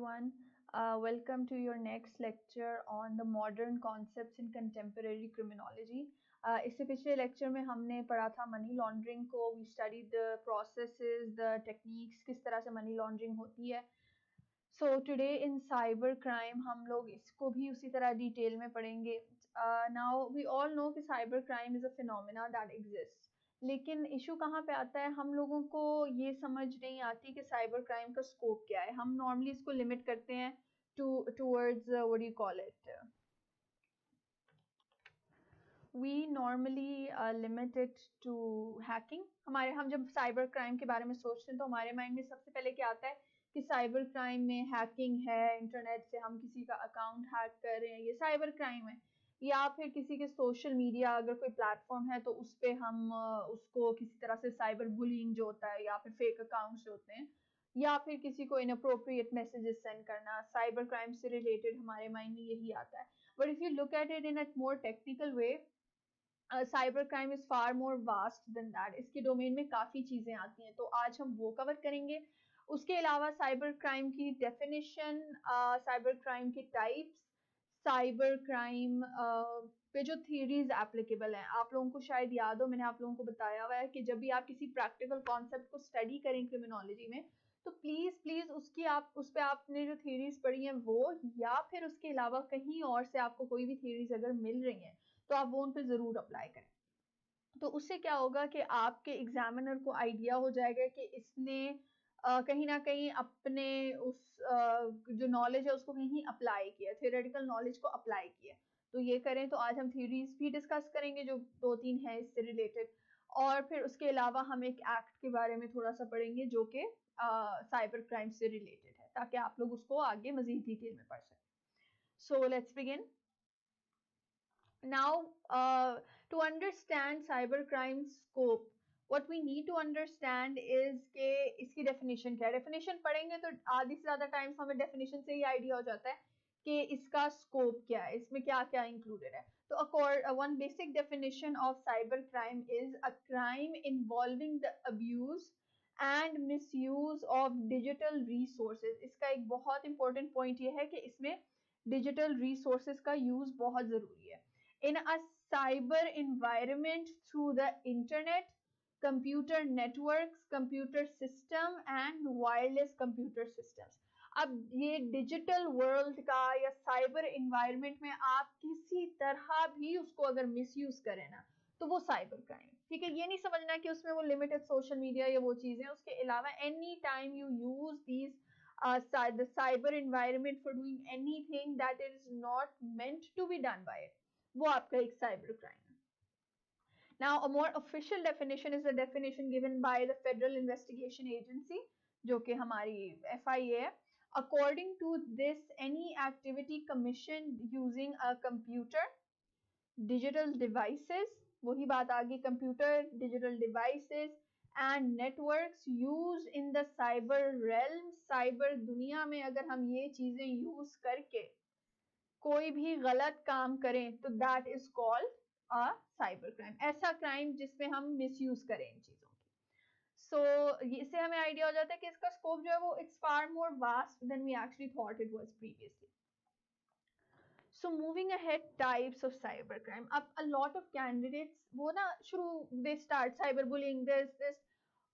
everyone. Welcome to your next lecture on the modern concepts in contemporary criminology. इससे पिछले lecture में हमने पढ़ा था मनी लॉन्ड्रिंग को. We studied the processes, the techniques, किस तरह से मनी लॉन्ड्रिंग होती है. So today in cyber crime हम लोग इसको भी उसी तरह डिटेल में पढ़ेंगे. नाउ वी ऑल नो कि cyber crime is a phenomena that exist. लेकिन इशू कहाँ पे आता है, हम लोगों को ये समझ नहीं आती कि साइबर क्राइम का स्कोप क्या है. हम नॉर्मली इसको लिमिट करते हैं towards what you call it, we normally limit it to hacking. हम जब साइबर क्राइम के बारे में सोचते हैं तो हमारे माइंड में सबसे पहले क्या आता है कि साइबर क्राइम में हैकिंग है, इंटरनेट से हम किसी का अकाउंट हैक कर रहे हैं, ये साइबर क्राइम है. या फिर किसी के सोशल मीडिया अगर कोई प्लेटफॉर्म है तो उस पर हम उसको किसी तरह से साइबर बुलिंग जो होता है या फिर फेक अकाउंट्स जो होते हैं या फिर किसी को इनअप्रोप्रिएट मैसेजेस सेंड करना, साइबर क्राइम से रिलेटेड हमारे माइंड में यही आता है. But if you look at it in a more technical way, cyber crime is far more vast than that. इसके डोमेन में काफ़ी चीज़ें आती हैं तो आज हम वो कवर करेंगे. उसके अलावा साइबर क्राइम की डेफिनेशन, साइबर क्राइम के टाइप्स, साइबर क्राइम पे जो थ्योरीज एप्लीकेबल हैं. आप लोगों को शायद याद हो, मैंने आप लोगों को बताया हुआ है कि जब भी आप किसी प्रैक्टिकल कॉन्सेप्ट को स्टडी करें क्रिमिनोलॉजी में तो प्लीज़ प्लीज़ उसकी आप उस पर आपने जो थ्योरीज पढ़ी हैं वो, या फिर उसके अलावा कहीं और से आपको कोई भी थ्योरीज अगर मिल रही हैं तो आप वो उन पे ज़रूर अप्लाई करें. तो उससे क्या होगा कि आपके एग्जामिनर को आइडिया हो जाएगा कि इसने कहीं ना कहीं अपने उस जो नॉलेज है उसको कहीं अप्लाई किया, थियोरेटिकल नॉलेज को अप्लाई किया. तो ये करें. तो आज हम थ्योरीज भी डिस्कस करेंगे जो 2-3 है इससे रिलेटेड, और फिर उसके अलावा हम एक एक्ट के बारे में थोड़ा सा पढ़ेंगे जो कि साइबर क्राइम से रिलेटेड है, ताकि आप लोग उसको आगे मजीद डिटेल में पढ़ सकें. So let's begin. Now, to understand cybercrime scope, what we need to understand is कि इसकी definition क्या है. Definition पढ़ेंगे तो आधी से ज़्यादा times हमें definition से ही idea हो जाता है कि इसका scope क्या है, इसमें क्या क्या included है. तो one basic definition of cybercrime is a crime involving the abuse and misuse of digital resources. इसका एक बहुत important point ये है कि इसमें digital resources का use बहुत ज़रूरी है. In a cyber environment through the internet, computer networks, computer system and wireless computer systems. अब ये डिजिटल वर्ल्ड का या साइबर इन्वायरमेंट में आप किसी तरह भी उसको अगर मिसयूज करें ना तो वो साइबर क्राइम. ठीक है, ये नहीं समझना कि उसमें वो लिमिटेड सोशल मीडिया या वो चीजें. उसके अलावा any time you use these the cyber environment for doing anything that is not meant to be done by it, वो आपका एक साइबर क्राइम है. Now, a more official definition is the definition given by the Federal Investigation Agency, जो कि हमारी FIA है. According to this, any activity commissioned using a computer, digital devices, वही बात आ गई, computer, digital devices and networks used in the cyber realm. cyber दुनिया में अगर हम ये चीजें यूज करके कोई भी गलत काम करें तो that is called a cyber crime. ऐसा क्राइम जिसमें हम मिसयूज करें इन चीजों की. सो इससे हमें आइडिया हो जाता है कि इसका स्कोप जो है वो it's far more vast than we actually thought it was previously. So moving ahead, types of cybercrime. अब a lot of candidates वो ना शुरू they start cyberbullying this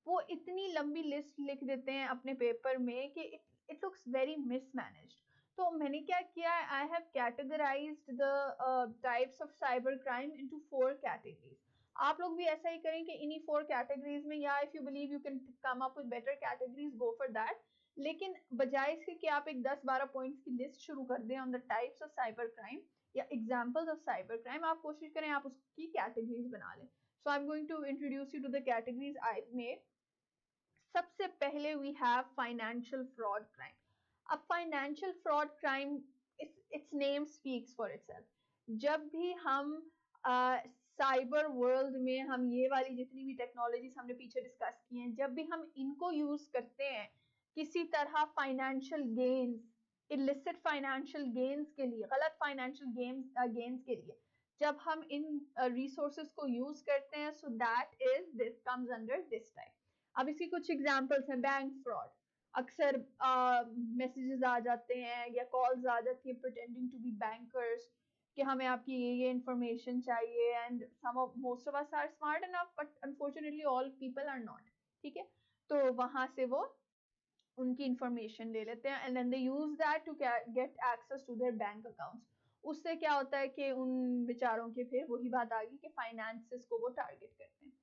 वो इतनी लंबी लिस्ट लिख देते हैं अपने पेपर में कि it looks very mismanaged. तो मैंने क्या किया, I have categorized the types of cybercrime into 4 categories. आप लोग भी ऐसा ही करें कि इन्हीं 4 categories में, या if you believe you can come up with better categories, go for that. लेकिन बजाय इसके कि आप एक 10-12 पॉइंट्स की लिस्ट शुरू कर दें on the types of cyber crime या एग्जांपल्स ऑफ साइबर क्राइम, आप कोशिश करें आप उसकी कैटेगरीज बना लें. So I am going to introduce you to the categories I made. सबसे पहले we have financial fraud crime. अब financial fraud crime, its name speaks for itself. जब भी हम साइबर वर्ल्ड में हम ये वाली जितनी भी टेक्नोलॉजीज हमने पीछे डिस्कस की हैं, जब भी हम इनको यूज करते हैं किसी तरह financial gains, illicit financial gains के लिए, गलत फाइनेंशियल गेन्स के लिए जब हम इन रिसोर्सेज को यूज करते हैं, so that is this comes under this type. अब इसकी कुछ एग्जांपल्स हैं. Bank fraud. अक्सर मैसेजेस आ जाते हैं या कॉल्स आ जाती है प्रिटेंडिंग टू बी बैंकर्स कि हमें आपकी ये इंफॉर्मेशन चाहिए, and some of most of us are smart enough but unfortunately all people are not, ठीक है। तो वहां से वो उनकी इंफॉर्मेशन ले लेते हैं and then they use that to get access to their bank accounts. उससे क्या होता है कि उन बेचारों के फिर वही बात आ गई कि फाइनेंसेस को वो टारगेट करते हैं।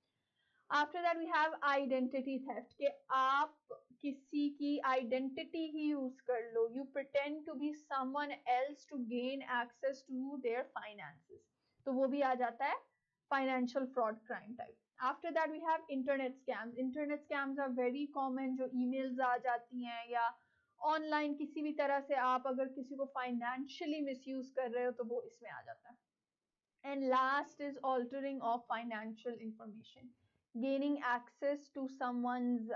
After that we have identity theft, कि आप किसी की आइडेंटिटी ही यूज कर लो, you pretend to be someone else to gain access to their finances, तो वो भी आ जाता है financial fraud crime type. After that we have internet scams. Internet scams are very common, जो ईमेल्स आ जाती हैं या ऑनलाइन किसी भी तरह से आप अगर किसी को फाइनेंशियली मिसयूज कर रहे हो तो वो इसमें आ जाता है। And last is altering of financial information, gaining access to someone's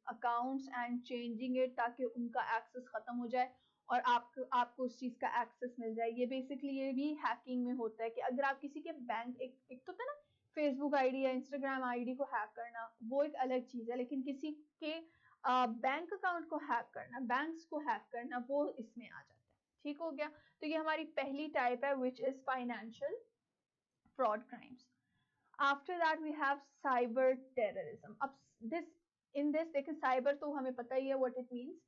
accounts and changing it ताकि उनका access खत्म हो जाए और आपको उस चीज का access मिल जाए। ये basically ये भी hacking में होता है कि अगर आप किसी के बैंक, एक तो होता है ना फेसबुक आईडी या इंस्टाग्राम आईडी को हैक करना, वो एक अलग चीज है, लेकिन किसी के बैंक अकाउंट को हैक करना, बैंक्स को हैक करना, वो इसमें आ जाता है। ठीक हो गया। तो ये हमारी पहली टाइप है which is financial fraud crimes. After that we have cyber terrorism. अब this in this देखिए cyber तो हमें पता ही है what it means.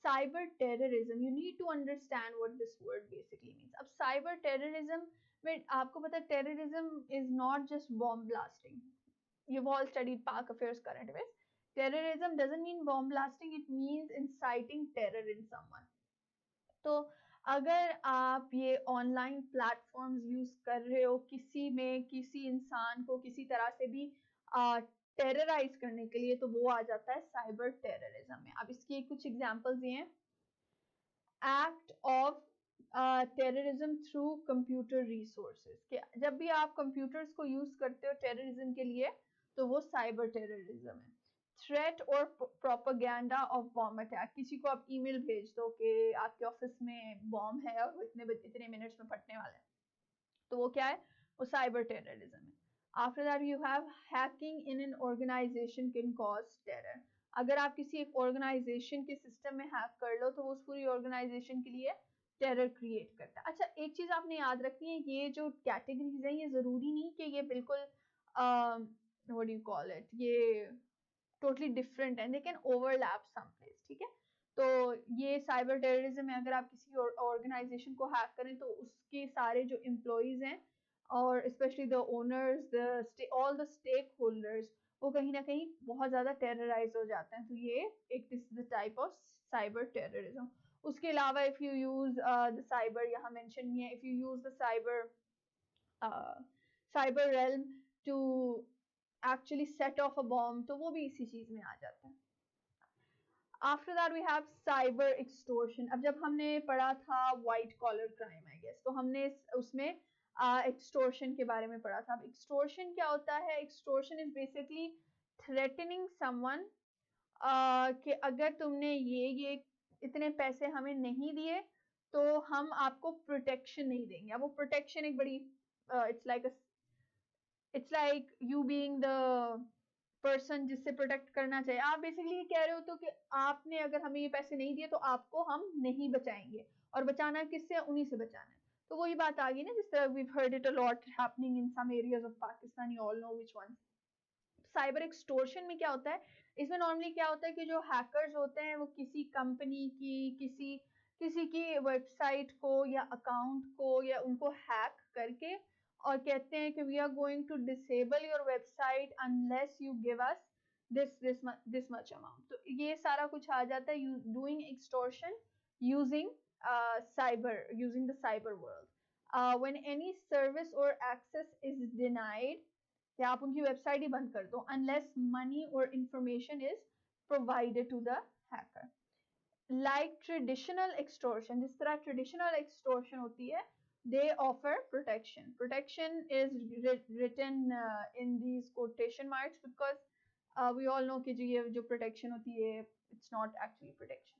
Cyber terrorism, you need to understand what this word basically means. अब cyber terrorism में आपको पता है terrorism is not just bomb blasting. You've all studied Pak affairs current affairs. Terrorism doesn't mean bomb blasting, it means inciting terror in someone. तो अगर आप ये online platforms use कर रहे हो किसी में किसी इंसान को किसी तरह से भी टेरराइज करने के लिए, तो वो आ जाता है साइबर टेररिज्म में। अब इसकी कुछ एग्जांपल्स ये हैं। Act of terrorism through computer resources, कि जब भी आप कंप्यूटर्स को यूज करते हो टेररिज्म के लिए तो वो साइबर टेररिज्म है। थ्रेट और प्रोपेगेंडा ऑफ बॉम्ब अटैक, किसी को आप ईमेल भेज दो कि आपके ऑफिस में बॉम्ब है और वो इतने मिनट्स में फटने वाला है, तो वो क्या है, वो साइबर टेररिज्म है। After that you have hacking in an organisation can cause terror, अगर आप किसी एक ऑर्गेनाइजेशन के सिस्टम में हैक कर लो तो वो उस पूरी ऑर्गेनाइजेशन के लिए टेरर क्रिएट करता है। अच्छा, एक चीज आपने याद रखनी है, ये जो कैटेगरीज हैं ये जरूरी नहीं कि ये बिल्कुल what do you call it, ये टोटली डिफरेंट है, they can overlap some place, ठीक है। तो ये साइबर टेररिज्म है, अगर आप किसी ऑर्गेनाइजेशन को हैक करें तो उसके सारे जो एम्प्लॉइज हैं और specially the owners, all the stakeholders, वो कहीं ना कहीं बहुत ज्यादा टेरराइज हो जाते हैं। तो ये एक this is the type of cyber terrorism. उसके अलावा if you use the cyber, यहाँ मेंशन नहीं है, if you use the cyber realm to actually set off a bomb, तो वो भी इसी चीज में आ जाता है। After that we have cyber extortion. अब जब हमने पढ़ा था white collar crime I guess, तो हमने उसमें एक्सटोर्शन के बारे में पढ़ा था। अब एक्सटोर्शन क्या होता है, extortion is basically threatening someone कि अगर तुमने ये इतने पैसे हमें नहीं दिए तो हम आपको प्रोटेक्शन नहीं देंगे। अब वो प्रोटेक्शन एक बड़ी it's like you being the person जिससे प्रोटेक्ट करना चाहिए। आप बेसिकली ये कह रहे हो तो कि आपने अगर हमें ये पैसे नहीं दिए तो आपको हम नहीं बचाएंगे, और बचाना किससे, उन्हीं से बचाना है। तो वही बात आ गई ना, जिस तरह we've heard it a lot happening in some areas of Pakistan, you all know which one. Cyber extortion में क्या होता है, इसमें नॉर्मली क्या होता है कि जो हैकर्स होते हैं वो किसी कंपनी की किसी की वेबसाइट को या अकाउंट को या उनको हैक करके और कहते हैं कि we are going to disable your website unless you give us this much amount. तो ये सारा कुछ आ जाता है doing extortion using using the cyber world. When any service और एक्सेस इज डिनाइड, या आप उनकी वेबसाइट ही बंद कर दो, अनलेस मनी और information is provided to the hacker. Like traditional extortion, जिस तरह ट्रेडिशनल एक्सटोर्शन होती है, they offer protection. Protection is written in these quotation marks because we all know कि ये जो protection होती है it's not actually protection.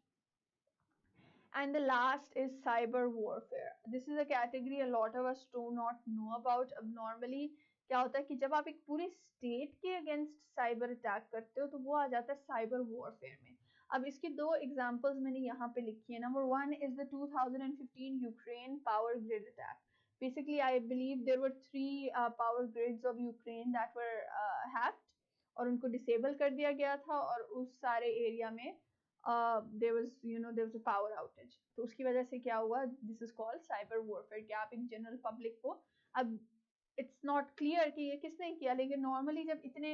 And the last is cyber warfare. This is a category a lot of us do not know about. अब normally क्या होता है कि जब आप एक पूरी स्टेट के अगेंस्ट साइबर अटैक करते हो तो वो आ जाता है साइबर वॉरफेयर में। अब इसकी दो एग्जांपल्स मैंने यहाँ पे लिखी है. Number one is the 2015 Ukraine power grid attack. Basically, I believe there were three power grids of Ukraine that were hacked और उनको disable कर दिया गया था और उस सारे एरिया में there was a power outage. तो उसकी वजह से क्या हुआ? This is called cyber warfare. कि आप एक जनरल पब्लिक को, अब इट्स नॉट क्लियर कि ये किसने किया, लेकिन नॉर्मली जब इतने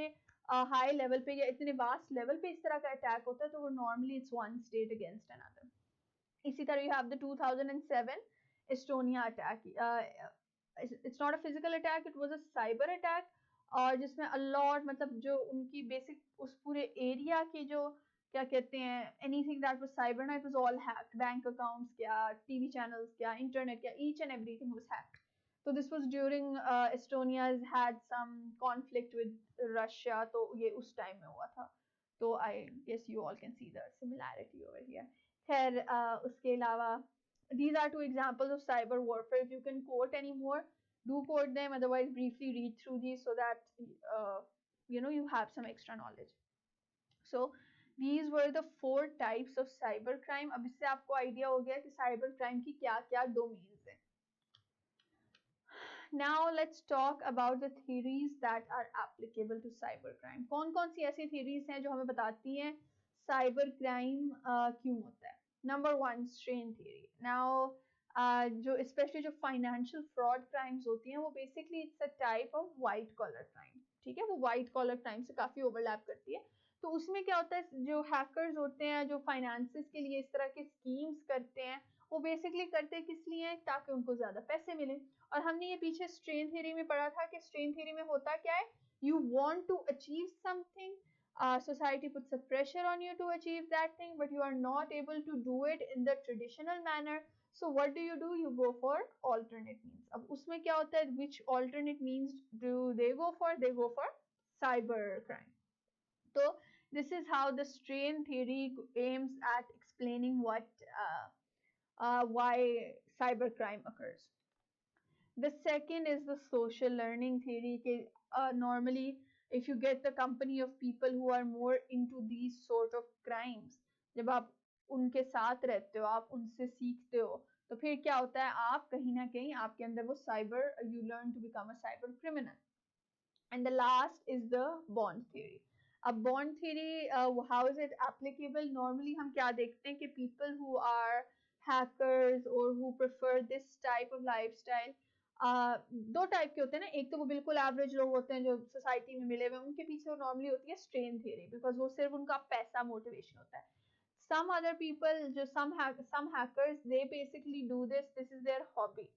हाई लेवल पे या इतने वास्ट लेवल पे इस तरह का अटैक होता है तो वो normally it's one state against another. इसी तरह you have the 2007 Estonia attack. It's not a physical attack, it was a cyber attack, और जिसमें अलॉट मतलब जो उनकी बेसिक उस पूरे एरिया की जो क्या कहते हैं एनीथिंग दैट वाज साइबर ना, it was all hacked. Bank accounts क्या, टीवी चैनल्स क्या, इंटरनेट क्या, each and everything was hacked. So this was during Estonia's had some conflict with Russia, तो ये उस टाइम में हुआ था. तो I guess you all can see the similarity over here. खैर उसके अलावा these are two examples of cyber warfare. If you can quote any more, do quote them. Otherwise, briefly read through these so that you have some extra knowledge. So these were the 4 types of cyber crime. अब इससे आपको idea हो गया कि cyber crime की क्या-क्या domains हैं. Now let's talk about the theories that are applicable to cybercrime. कौन-कौन सी ऐसी theories हैं जो हमें बताती हैं cyber crime क्यों होता है? Number one, strain theory. Now जो especially जो financial fraud crimes होती हैं वो basically it's a type of white collar crime. ठीक है, वो white collar crime से काफी overlap करती है. तो उसमें क्या होता है, जो hackers होते हैं जो finances के लिए इस तरह के schemes करते हैं वो बेसिकली करते किस लिए हैं, ताकि उनको ज्यादा पैसे मिले. और हमने ये पीछे स्ट्रेन थ्योरी में पढ़ा था कि स्ट्रेन थ्योरी में होता क्या है, you want to achieve something, society puts a pressure on you to achieve that thing but you are not able to do it in the traditional manner, so what do, you go for alternate means. अब उसमें क्या होता है, which alternate means do they go for, they go for cyber crime. So this is how the strain theory aims at explaining why cybercrime occurs. The second is the social learning theory. Normally, if you get the company of people who are more into these sort of crimes, जब आप उनके साथ रहते हो, आप उनसे सीखते हो, तो फिर क्या होता है, आप कहीं ना कहीं आपके अंदर वो you learn to become a cyber criminal. And the last is the bond theory. अब bond theory, how is it applicable? Normally हम क्या देखते हैं कि people who are hackers or who prefer this type of lifestyle, दो type के होते हैं ना. एक तो वो बिल्कुल एवरेज लोग होते हैं जो सोसाइटी में मिले हुए, उनके पीछे वो नॉर्मली होती है स्ट्रेन थ्योरी, बिकॉज वो सिर्फ उनका पैसा मोटिवेशन होता है. some other people, जो some hackers, they basically do this is their hobby.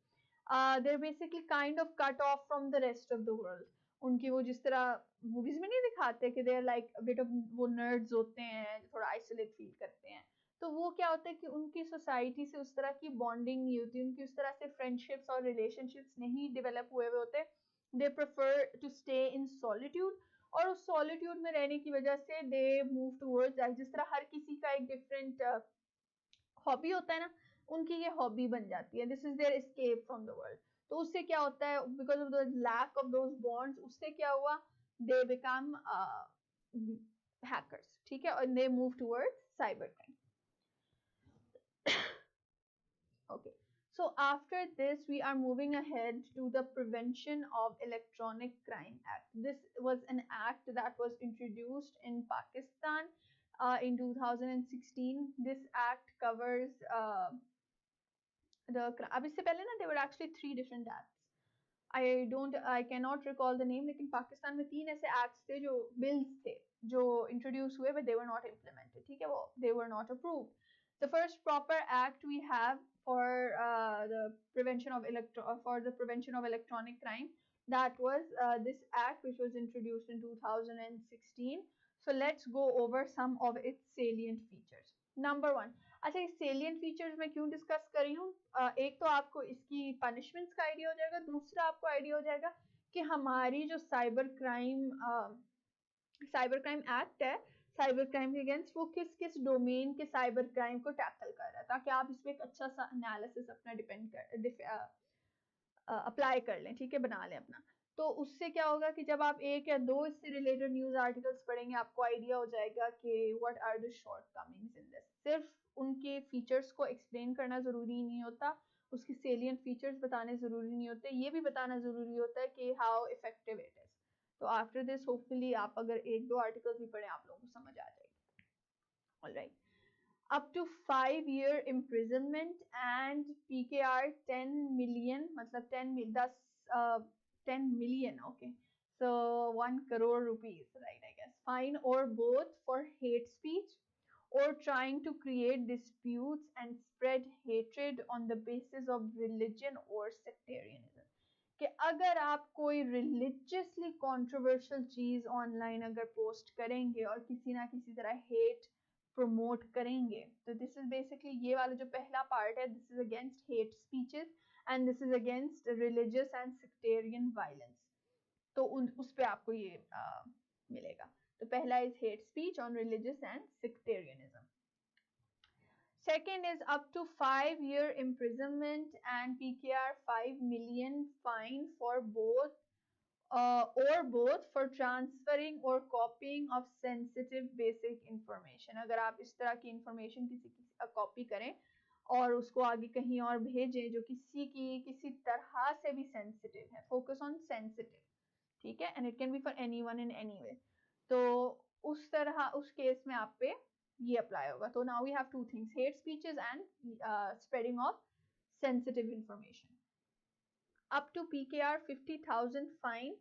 They're basically kind of cut off from the rest of the world. उनकी वो जिस तरह मूवीज में नहीं दिखाते कि they're like a bit of वो nerds होते हैं, थोड़ा isolate feel करते हैं, तो वो क्या होता है कि उनकी सोसाइटी से उस तरह की बॉन्डिंग नहीं होती, उनकी उस तरह से फ्रेंडशिप्स और रिलेशनशिप्स नहीं डेवलप हुए होते. They prefer to stay in solitude, और उस सॉलिट्यूड में रहने की वजह से दे मूव टूवर्ड्स, जिस तरह हर किसी का एक डिफरेंट हॉबी होता है ना, उनकी ये हॉबी बन जाती है. This is their escape from the world. तो उससे क्या होता है, because of the lack of those bonds, उससे क्या हुआ, दे बिकम हैकर्स. ठीक है, और they move towards cyber crime. Okay, so after this we are moving ahead to the Prevention of Electronic Crime Act. This was an act that was introduced in Pakistan in 2016. This act covers अब इससे पहले ना there were actually 3 different acts. I cannot recall the name, लेकिन पाकिस्तान में 3 ऐसे acts थे जो bills थे जो introduce हुए but they were not implemented. ठीक है, वो they were not approved. The first proper act we have for the prevention of electronic crime, that was this act which was introduced in 2016. So let's go over some of its salient features. Number 1, अच्छा इस salient features में क्यों discuss कर रही हूँ, एक तो आपको इसकी पनिशमेंट्स का आइडिया हो जाएगा, दूसरा आपको आइडिया हो जाएगा कि हमारी जो साइबर क्राइम एक्ट है साइबर क्राइम के अगेंस्ट, वो किस किस डोमेन के साइबर क्राइम को टैकल कर रहा है, ताकि आप इसमें एक अच्छा सा एनालिसिस अपना अप्लाई कर लें. ठीक है, बना लें अपना. तो उससे क्या होगा कि जब आप एक या दो इससे रिलेटेड न्यूज आर्टिकल्स पढ़ेंगे आपको आइडिया हो जाएगा कि what are the shortcomings in this. सिर्फ उनके फीचर्स को एक्सप्लेन करना जरूरी नहीं होता, उसके सेलिएंट फीचर्स बताने जरूरी नहीं होते, ये भी बताना जरूरी होता है कि हाउ इफेक्टिव इट इज। तो आफ्टर दिस होपफुली आप अगर एक दो आर्टिकल्स भी पढ़ें आप लोगों को समझ आ जाएगी। Alright, up to 5 year imprisonment and PKR 10 million, मतलब 10 million, okay, so 1 crore rupees, right, I guess, fine or both for hate speech or trying to create disputes and spread hatred on the basis of religion or sectarianism। कि अगर आप कोई religiously controversial चीज online अगर post करेंगे और किसी ना किसी तरह हेट प्रमोट करेंगे, तो दिस इज बेसिकली ये वाला जो पहला पार्ट है, this is against hate speeches and this is against religious and sectarian violence. तो उस पे आपको ये मिलेगा। तो पहला is hate speech on religious and sectarianism. Second is up to 5 year imprisonment and PKR 5 million fine for both or both for transferring or copying of sensitive basic information। अगर आप इस तरह की information किसी की कॉपी करें और उसको आगे कहीं और भेजें जो किसी तरह से भी sensitive है, focus on sensitive, ठीक है, and it can be for anyone in any way, तो उस तरह उस केस में आप पे ये अप्लाई होगा। तो now we have two things, hate speeches and spreading of sensitive information। up to PKR 50,000 fine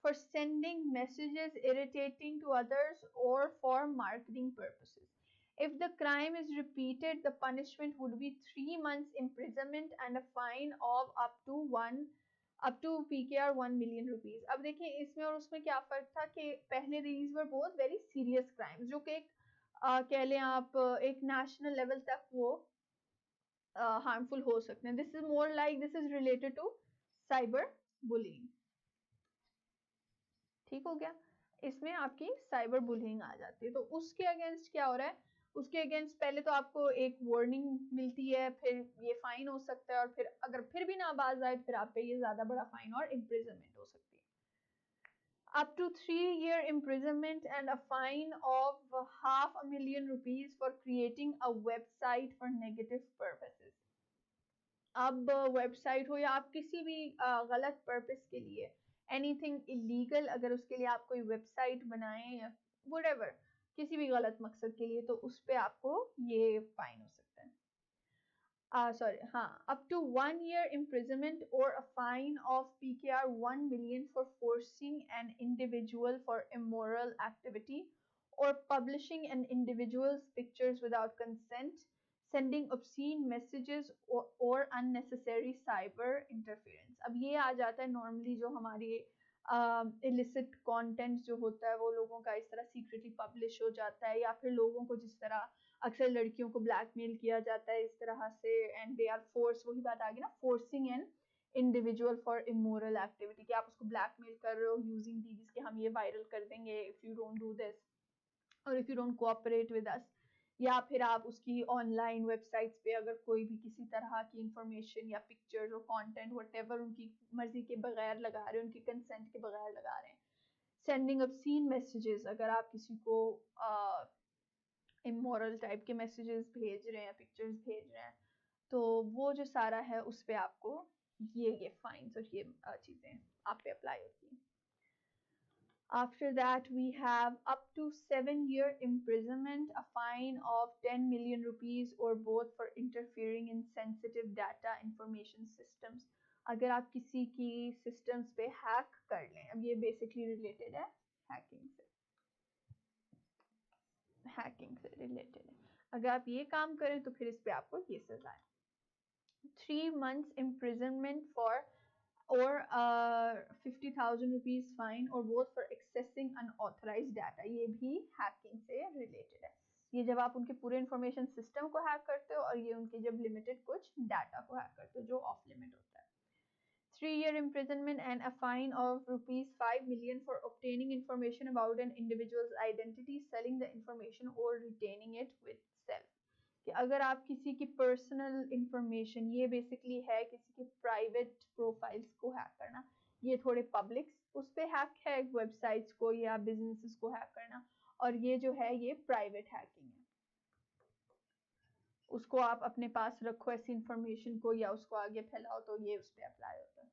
for sending messages irritating to others or for marketing purposes। If the crime is repeated, the punishment would be 3 months imprisonment and a fine of up to PKR 1 million rupees। अब देखिए इसमें और उसमें क्या फर्क था कि पहले these were both very serious crimes जो कि कह लें आप एक नेशनल लेवल तक वो हार्मफुल हो सकते हैं। This is more like this is related to cyber bullying. ठीक हो गया, इसमें आपकी साइबर बुलिंग आ जाती है। तो उसके अगेंस्ट क्या हो रहा है, उसके अगेंस्ट पहले तो आपको एक वार्निंग मिलती है, फिर ये फाइन हो सकता है, और फिर अगर फिर भी ना बाज आए फिर आप पे ये ज्यादा बड़ा फाइन और इम्प्रिजनमेंट हो सकती है। up to 3 year imprisonment and a fine of ₹500,000 for creating a website for negative purposes। अब वेबसाइट हो या आप किसी भी गलत पर्पस के लिए एनीथिंग इलीगल, अगर उसके लिए आप कोई वेबसाइट बनाएं या व्हाटएवर किसी भी गलत मकसद के लिए, तो उस पे आपको ये फाइन हो सकता है। up to 1 year imprisonment or a fine of PKR 1 million for forcing an individual for immoral activity or publishing an individual's pictures without consent, sending obscene messages or unnecessary cyber interference। अब ये आ जाता है normally जो हमारी illicit content जो होता है वो लोगों का इस तरह secretly publish हो जाता है, या फिर लोगों को जिस तरह अक्सर लड़कियों को ब्लैकमेल किया जाता है इस तरह से, एंड दे आर फोर्स, वही बात आ गई ना, forcing an individual for immoral activity, कि आप उसको ब्लैकमेल कर रहे हो यूजिंग दीज कि हम ये वायरल कर देंगे if you don't do this और if you don't cooperate with us. या फिर आप उसकी ऑनलाइन वेबसाइट्स पे अगर कोई भी किसी तरह की इंफॉर्मेशन या पिक्चर्स और कंटेंट व्हाटएवर उनकी मर्जी के बगैर लगा रहे हैं, उनकी कंसेंट के बगैर लगा रहे हैं। सेंडिंग ऑब्सीन मैसेजेस, अगर आप किसी को इमोरल टाइप के मैसेजेस भेज रहे हैं, पिक्चर्स भेज रहे हैं, तो वो जो सारा है उस पे आपको ये फाइन्स और ये चीजें आप पे अप्लाई होती हैं। After that we have up to 7 year imprisonment, a fine of 10 million rupees or both for interfering in sensitive data information systems। अगर आप किसी की systems पे hack कर लें, अब ये basically related है हैकिंग से रिलेटेड है, अगर आप ये काम करें तो फिर इस पे आपको ये सजा है। 3 months imprisonment for or 50,000 rupees fine or both for accessing unauthorized data, ये भी हैकिंग से रिलेटेड है। ये जब आप उनके पूरे इंफॉर्मेशन सिस्टम को हैक करते हो, और ये उनके जब लिमिटेड कुछ डाटा को हैक करते हो जो ऑफ लिमिट होता है। 3 year imprisonment and a fine of rupees 5 million for obtaining information about an individual's identity, selling the information or retaining it with self। कि अगर आप किसी की पर्सनल इंफॉर्मेशन, ये बेसिकली है किसी की प्राइवेट प्रोफाइल्स को हैक करना, ये थोड़े पब्लिक उस पे हैक है, वेबसाइट्स को या बिजनेसेस को हैक करना, और ये जो है ये प्राइवेट हैकिंग है, उसको आप अपने पास रखो ऐसी इंफॉर्मेशन को या उसको आगे फैलाओ, तो ये उस पर अप्लाई होता है।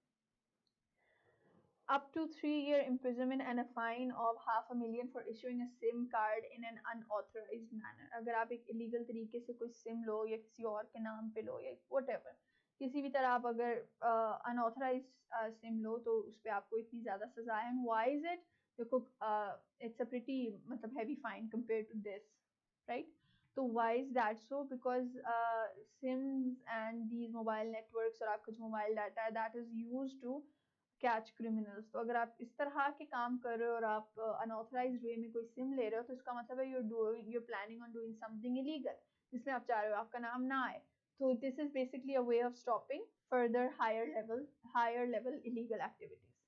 Up to 3-year imprisonment and a fine of $500,000 for issuing a SIM card in an unauthorized manner. अगर आप एक इलीगल तरीके से कोई सिम लो या किसी और के नाम पे लो या whatever, किसी भी तरह आप अगर unauthorized सिम लो तो उस पर आपको इतनी ज़्यादा सजा है। And why is it? देखो it's a pretty मतलब heavy fine compared to this, right? तो why is that so? Because SIMs and these mobile networks और आपका जो मोबाइल डाटा है that is used to catch criminals. तो अगर आप इस तरह के काम कर रहे हो और आप अनऑथराइज्ड वे में कोई सिम ले रहे हो, तो इसका मतलब है you're planning on doing something illegal, जिसमें आप चाह रहे हो आपका नाम ना आए। तो this is basically a way of stopping further higher level illegal activities.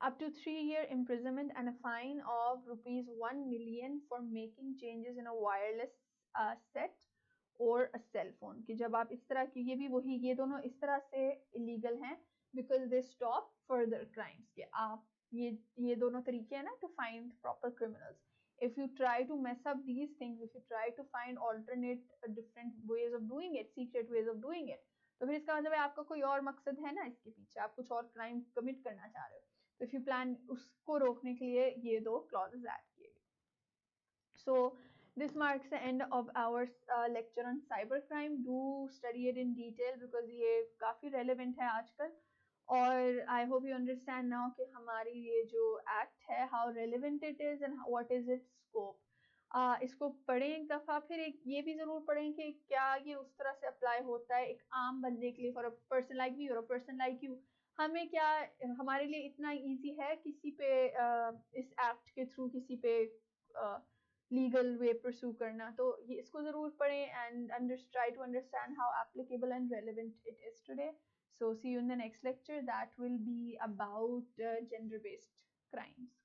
Up to 3-year imprisonment and a fine of rupees 1 million for making changes in a wireless set और a cell phone। कि जब आप इस तरह की, ये भी वही, ये दोनों इस तरह से illegal हैं because they stop further crimes। कि आप ये दोनों तरीके हैं ना to find proper criminals. If you try to mess up these things, if you try to find alternate different ways of doing it, secret ways of doing it, तो फिर इसका मतलब है आपका कोई और मकसद है ना इसके पीछे, आप कुछ और क्राइम कमिट करना चाह रहे हो। तो इफ यू प्लान, उसको रोकने के लिए ये दो क्लॉजेस ऐड किए गए। So this marks the end of our lecture on cybercrime. Do study it in detail because ये काफी relevant है आजकल। और I hope you understand now कि हमारी ये जो act है, how relevant it is and what is its scope. इसको पढ़ें एक दफ़ा, फिर ये भी ज़रूर पढ़ें कि क्या ये उस तरह से अप्लाई होता है एक आम बंदे के लिए, for a person like me और अ पर्सन लाइक यू। हमें क्या, हमारे लिए इतना इजी है किसी पे इस एक्ट के थ्रू किसी पे लीगल वे परस्यू करना। तो ये इसको ज़रूर पढ़ें and try to understand how applicable and relevant it is today. So see you in the next lecture that will be about gender based crimes.